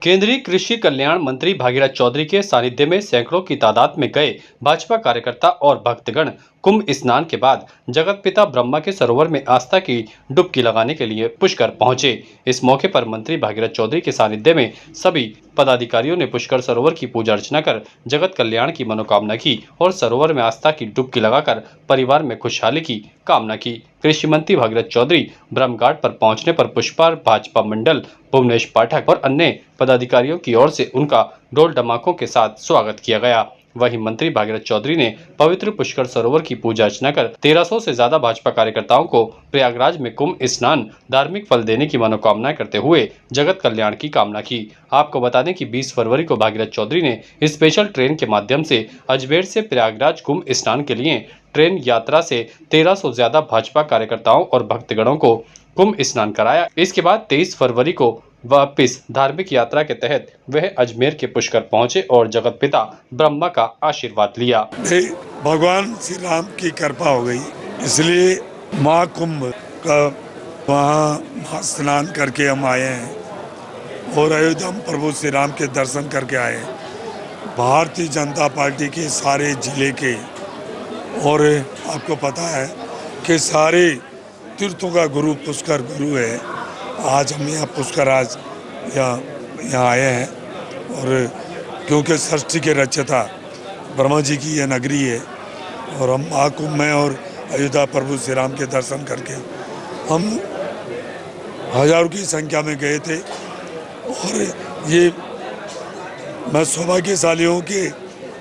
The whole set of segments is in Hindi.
केंद्रीय कृषि कल्याण मंत्री भागीरथ चौधरी के सानिध्य में सैकड़ों की तादाद में गए भाजपा कार्यकर्ता और भक्तगण कुंभ स्नान के बाद जगत पिता ब्रह्मा के सरोवर में आस्था की डुबकी लगाने के लिए पुष्कर पहुंचे। इस मौके पर मंत्री भागीरथ चौधरी के सानिध्य में सभी पदाधिकारियों ने पुष्कर सरोवर की पूजा अर्चना कर जगत कल्याण की मनोकामना की और सरोवर में आस्था की डुबकी लगाकर परिवार में खुशहाली की कामना की। कृषि मंत्री भागीरथ चौधरी ब्रह्मघाट पर पहुंचने पर पुष्पर भाजपा मंडल भुवनेश पाठक और अन्य पदाधिकारियों की ओर से उनका ढोल डमाकों के साथ स्वागत किया गया। वहीं मंत्री भागीरथ चौधरी ने पवित्र पुष्कर सरोवर की पूजा अर्चना कर 1300 से ज्यादा भाजपा कार्यकर्ताओं को प्रयागराज में कुंभ स्नान धार्मिक फल देने की मनोकामना करते हुए जगत कल्याण की कामना की। आपको बता दें कि 20 फरवरी को भागीरथ चौधरी ने स्पेशल ट्रेन के माध्यम से अजमेर से प्रयागराज कुंभ स्नान के लिए ट्रेन यात्रा से 1300 ज्यादा भाजपा कार्यकर्ताओं और भक्तगणों को कुंभ स्नान कराया। इसके बाद 23 फरवरी को वापिस धार्मिक यात्रा के तहत वह अजमेर के पुष्कर पहुंचे और जगत पिता ब्रह्मा का आशीर्वाद लिया। भगवान श्री राम की कृपा हो गई, इसलिए महाकुंभ का वहाँ स्नान करके हम आए हैं और अयोध्या में प्रभु श्री राम के दर्शन करके आए हैं। भारतीय जनता पार्टी के सारे जिले के और आपको पता है कि सारे तीर्थों का गुरु पुष्कर गुरु है। आज हम यहाँ पुष्कराज यहाँ आए हैं और क्योंकि सृष्टि के रचयिता ब्रह्मा जी की यह नगरी है और हम महाकुंभ में और अयोध्या प्रभु श्री राम के दर्शन करके हम हजारों की संख्या में गए थे। और ये मैं सौभाग्यशाली हूँ कि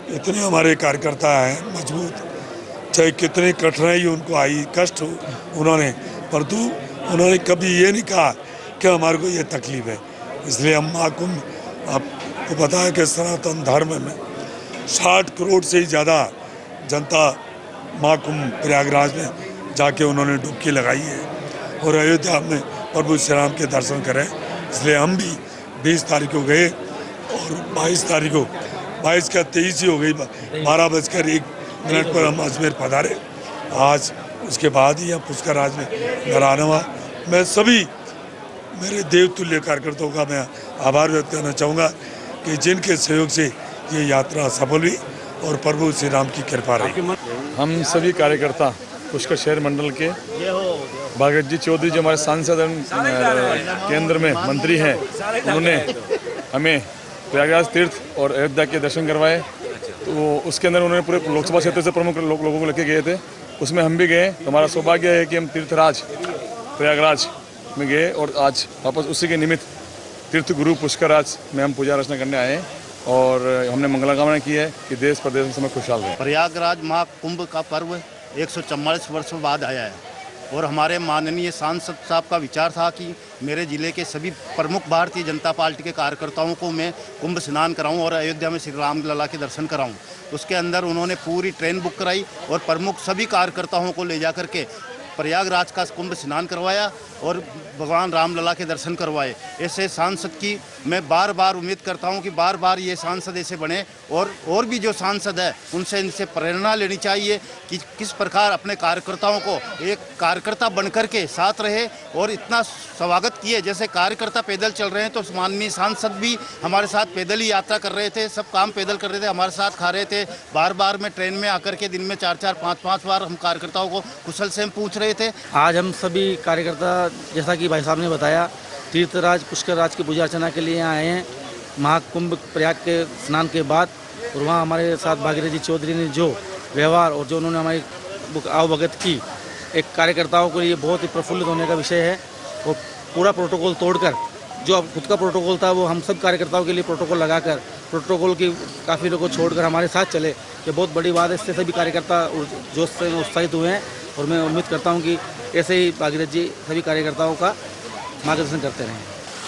इतने हमारे कार्यकर्ता हैं मजबूत, चाहे कितने कठिनाई उनको आई, कष्ट हो उन्होंने, परंतु उन्होंने कभी ये नहीं कहा कि हमारे को ये तकलीफ है। इसलिए हम महाकुंभ, आपको पता है कि सनातन धर्म में 60 करोड़ से ही ज़्यादा जनता महाकुंभ प्रयागराज में जाके उन्होंने डुबकी लगाई है और अयोध्या में प्रभु श्री राम के दर्शन करें। इसलिए हम भी 20 तारीख को गए और 22 तारीख को 22 का 23 ही हो गई, 12:01 पर हम अजमेर पधारे। आज उसके बाद ही यहाँ पुष्कराज में घर आने हुआ। मैं सभी मेरे देवतुल्य कार्यकर्ताओं का मैं आभार व्यक्त करना चाहूँगा कि जिनके सहयोग से ये यात्रा सफल हुई और प्रभु श्री राम की कृपा रही। हम सभी कार्यकर्ता पुष्कर शहर मंडल के भागीरथ जी चौधरी जो हमारे सांसद केंद्र में मंत्री हैं, उन्होंने हमें प्रयागराज तीर्थ और अयोध्या के दर्शन करवाए। तो उसके अंदर उन्होंने पूरे लोकसभा क्षेत्र से प्रमुख लोगों को लेके गए थे, उसमें हम भी गए। तो हमारा सौभाग्य है कि हम तीर्थराज प्रयागराज में गए और आज वापस उसी के निमित्त तीर्थ गुरु पुष्कराज में हम पूजा अर्चना करने आए हैं और हमने मंगल कामना की है कि देश प्रदेश में समय खुशहाल रहे। प्रयागराज महाकुंभ का पर्व 144 वर्षों बाद आया है और हमारे माननीय सांसद साहब का विचार था कि मेरे ज़िले के सभी प्रमुख भारतीय जनता पार्टी के कार्यकर्ताओं को मैं कुंभ स्नान कराऊं और अयोध्या में श्री राम लला के दर्शन कराऊं। उसके अंदर उन्होंने पूरी ट्रेन बुक कराई और प्रमुख सभी कार्यकर्ताओं को ले जा करके प्रयागराज का कुंभ स्नान करवाया और भगवान रामलला के दर्शन करवाए। ऐसे सांसद की मैं बार बार उम्मीद करता हूं कि बार बार ये सांसद ऐसे बने और भी जो सांसद है उनसे इनसे प्रेरणा लेनी चाहिए कि किस प्रकार अपने कार्यकर्ताओं को एक कार्यकर्ता बनकर के साथ रहे और इतना स्वागत किए। जैसे कार्यकर्ता पैदल चल रहे हैं तो माननीय सांसद भी हमारे साथ पैदल ही यात्रा कर रहे थे, सब काम पैदल कर रहे थे, हमारे साथ खा रहे थे। बार बार में ट्रेन में आकर के दिन में 4-4, 5-5 बार हम कार्यकर्ताओं को कुशल से पूछ रहे थे। आज हम सभी कार्यकर्ता, जैसा कि भाई साहब ने बताया, तीर्थराज पुष्करराज की पूजा अर्चना के लिए यहाँ आए हैं महाकुंभ प्रयाग के स्नान के बाद। और वहाँ हमारे साथ भागीरथ जी चौधरी ने जो व्यवहार और जो उन्होंने हमारी आवभगत की, एक कार्यकर्ताओं के लिए बहुत ही प्रफुल्लित होने का विषय है। वो पूरा प्रोटोकॉल तोड़कर, जो खुद का प्रोटोकॉल था वो हम सब कार्यकर्ताओं के लिए प्रोटोकॉल लगाकर, प्रोटोकॉल की काफ़ी लोगों को छोड़कर हमारे साथ चले, ये बहुत बड़ी बात है। इससे सभी कार्यकर्ता जोश से उत्साहित हुए हैं और मैं उम्मीद करता हूं कि ऐसे ही भागीरथ जी सभी कार्यकर्ताओं का मार्गदर्शन करते रहें।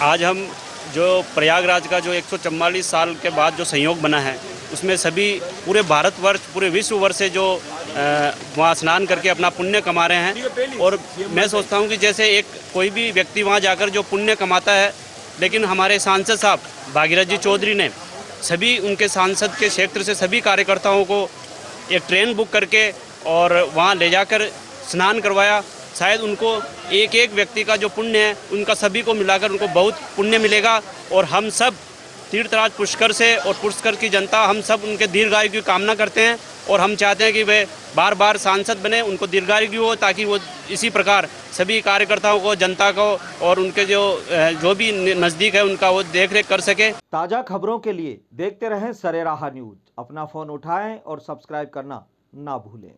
आज हम जो प्रयागराज का जो 144 साल के बाद जो संयोग बना है, उसमें सभी पूरे भारतवर्ष, पूरे विश्व वर्ष से जो वहाँ स्नान करके अपना पुण्य कमा रहे हैं। और मैं सोचता हूँ कि जैसे एक कोई भी व्यक्ति वहाँ जाकर जो पुण्य कमाता है, लेकिन हमारे सांसद साहब भागीरथ जी चौधरी ने सभी उनके सांसद के क्षेत्र से सभी कार्यकर्ताओं को एक ट्रेन बुक करके और वहाँ ले जाकर स्नान करवाया। शायद उनको एक एक व्यक्ति का जो पुण्य है उनका सभी को मिलाकर उनको बहुत पुण्य मिलेगा और हम सब तीर्थराज पुष्कर से और पुष्कर की जनता हम सब उनके दीर्घायु की कामना करते हैं और हम चाहते हैं कि वे बार बार सांसद बने, उनको दीर्घायु हो, ताकि वो इसी प्रकार सभी कार्यकर्ताओं को, जनता को और उनके जो भी नज़दीक है उनका वो देख रेख कर सके। ताज़ा खबरों के लिए देखते रहें सरेराह न्यूज़। अपना फ़ोन उठाएं और सब्सक्राइब करना ना भूलें।